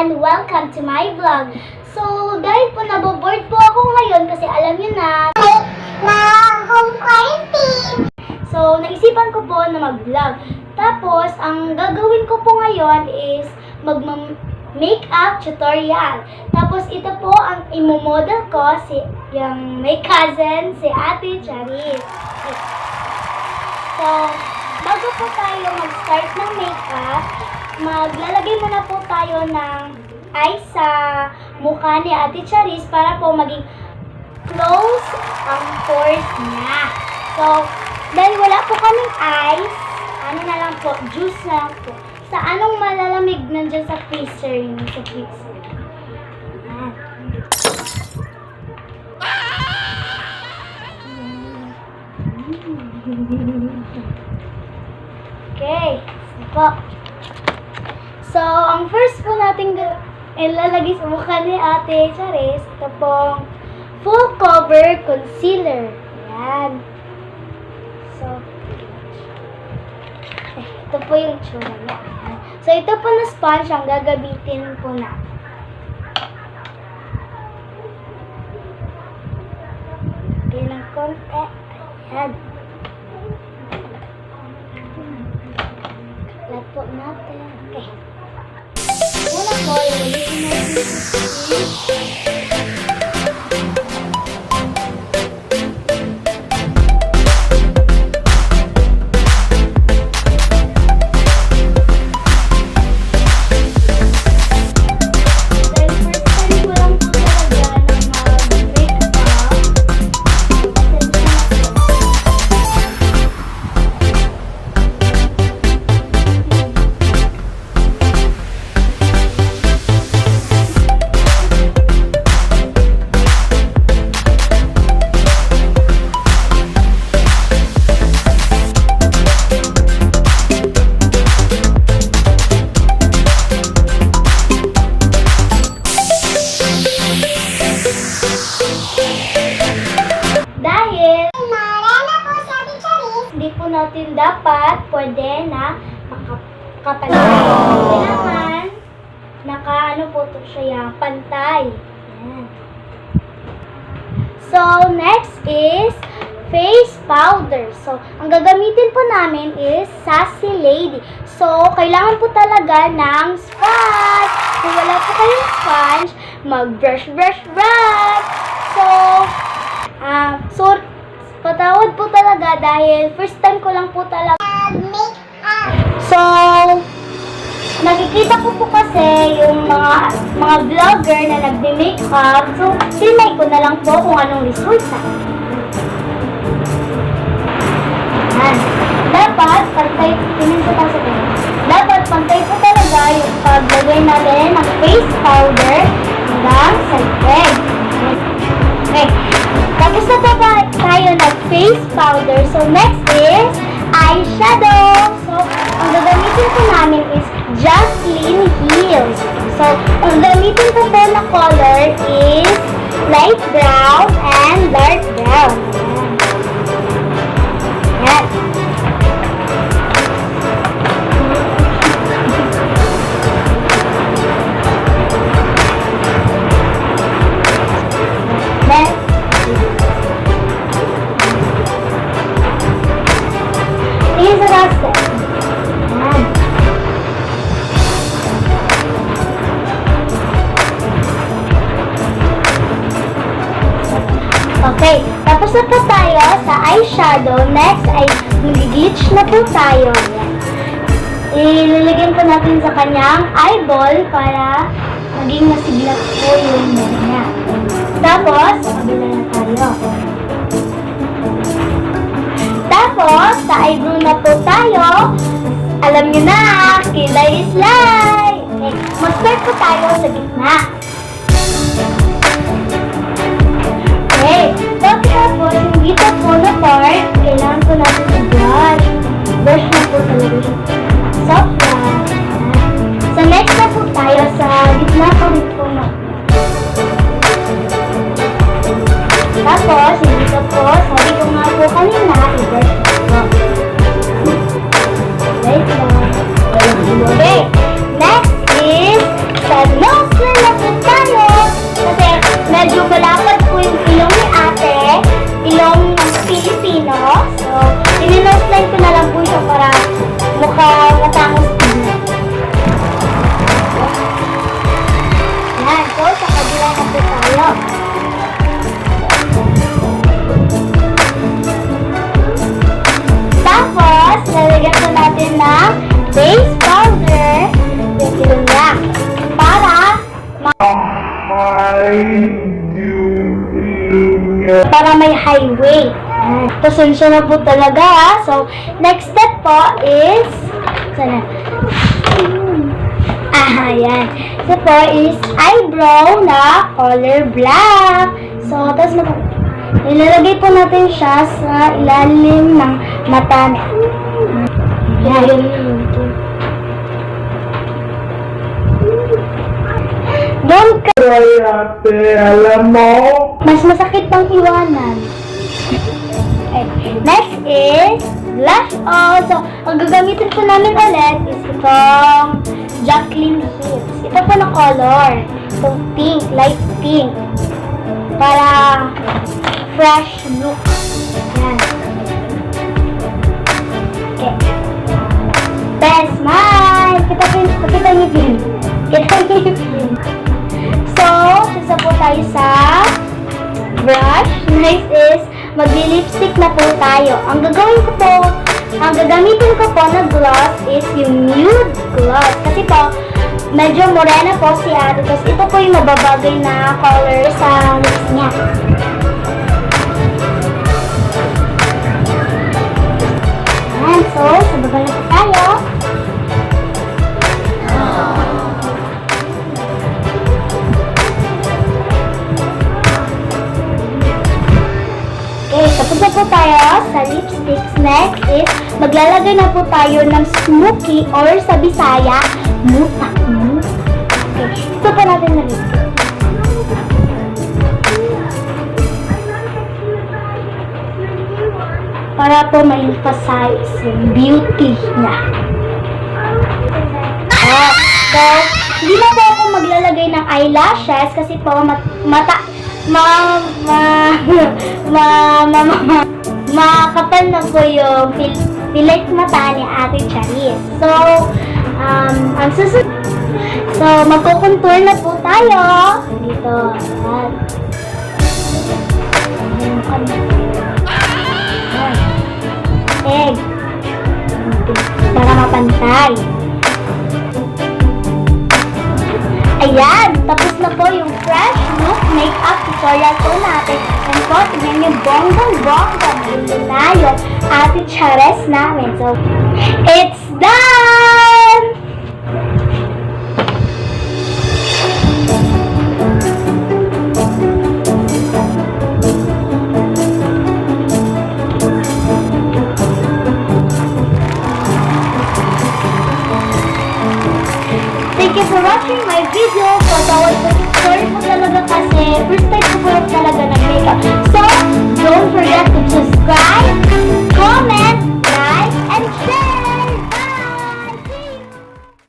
and welcome to my vlog. So, dahil po naboboard po ako ngayon kasi alam niyo na home quarantine. So, naisipan ko po na mag-vlog. Tapos, ang gagawin ko po ngayon is mag-makeup tutorial. Tapos, ito po ang imo-model ko, yung may cousin, si Ate Charis. So, bago po tayo mag-start ng makeup, maglalagay muna po tayo ng eyes sa mukha ni Ate Charis para po maging close ang pores niya. So, dahil wala po kaming eyes, ano na lang po, juice na lang po. Sa anong malalamig nandiyan sa freezer yun, sa freezer. Ayan. Okay, po. So, ang first po natin ilalagay sa mukha ni Ate Charis, ito pong full cover concealer. Ayan. So, ito po yung tsura niya. So, ito po na sponge ang gagamitin po na. Okay ng konti. Ayan. Kalat po natin. Okay. Una po, ilagay natin natin dapat pwede na makapalit. Kailangan ano po ito siya, pantay. Ayan. So, next is face powder. So, ang gagamitin po namin is Sassy Lady. So, kailangan po talaga ng sponge. Kung wala po kayong sponge, mag-brush. So, patawad po talaga dahil first time ko lang po talaga make-up. So, nakikita ko po kasi yung mga vlogger na nagbe-makeup. So, sinay ko na lang po kung anong resulta. Yan. Dapat, pantay po talaga yung paglagay natin ng face powder hanggang sa leg. Okay. Tapos na po tayo nag-face powder. So, next is eyeshadow. So, ang gagamitin po namin is Jocelyn Hills. So, ang gagamitin po na color is light brown and dark brown. Yan. Okay, tapos na po tayo sa eyeshadow. Next ay mag-glitch na po tayo. Ilalagyan po natin sa kanyang eyeball para maging masigla po yung mukha niya. Tapos, kabila na tayo. Tapos, sa eyebrow na po tayo. Alam niyo na, kilay is light. Okay, mag-start po tayo sa gitna. Okay, tapos yung dito po na part, kailangan po natin i-brush. Brush na po talaga siya. Soft lang. So, next na po tayo sa gitna po nito na. Tapos, yung dito po, sabi ko nga po kanina, i-brush po. Right lang. Okay, next is sa nose. para may highway. Pasensya na po talaga ha. So, next step po is, sana? Yan. So po is eyebrow na color black. So, tapos ilalagay po natin siya sa ilalim ng mata niya. Yan. Don't alam mo? mas masakit pang iwanan. Okay. Next is blush on. So, ang gagamitin po namin ulit is itong Jacqueline Hips. Ito po na color. Itong pink, light pink. Para fresh look. Yan. Okay. Then, smile! Kita niyo din. Kita niyo din. So, isa po tayo sa brush. Next is, magli-lipstick na po tayo. Ang gagamitin ko po na gloss is yung nude gloss. Kasi po, medyo morena po si ate. Tapos ito po yung mababagay na color sa lips niya. Ayan, so, sababay na po tayo. Okay, tapos na po tayo sa lipsticks. Next is, maglalagay na po tayo ng smoky or sa Bisaya, muta. Okay, ito po natin na lipstick. Para po ma-emphasize yung beauty niya. So, hindi na po ako maglalagay ng eyelashes kasi po makapal na po yung pilik mata ni Ate Charis. So, ang susunod. So, magkukontour na po tayo. Dito. Ayan. Egg. Para mapantay. Ayan, tapos na po yung fresh look makeup tutorial po natin. And po, tignan nyo, bonggang-bonggang ito na yung Ate Charis namin. So, it's done! Thank you for watching my video. So, sorry po talaga kasi first time ko po talaga nag-makeup. So, don't forget to subscribe, comment,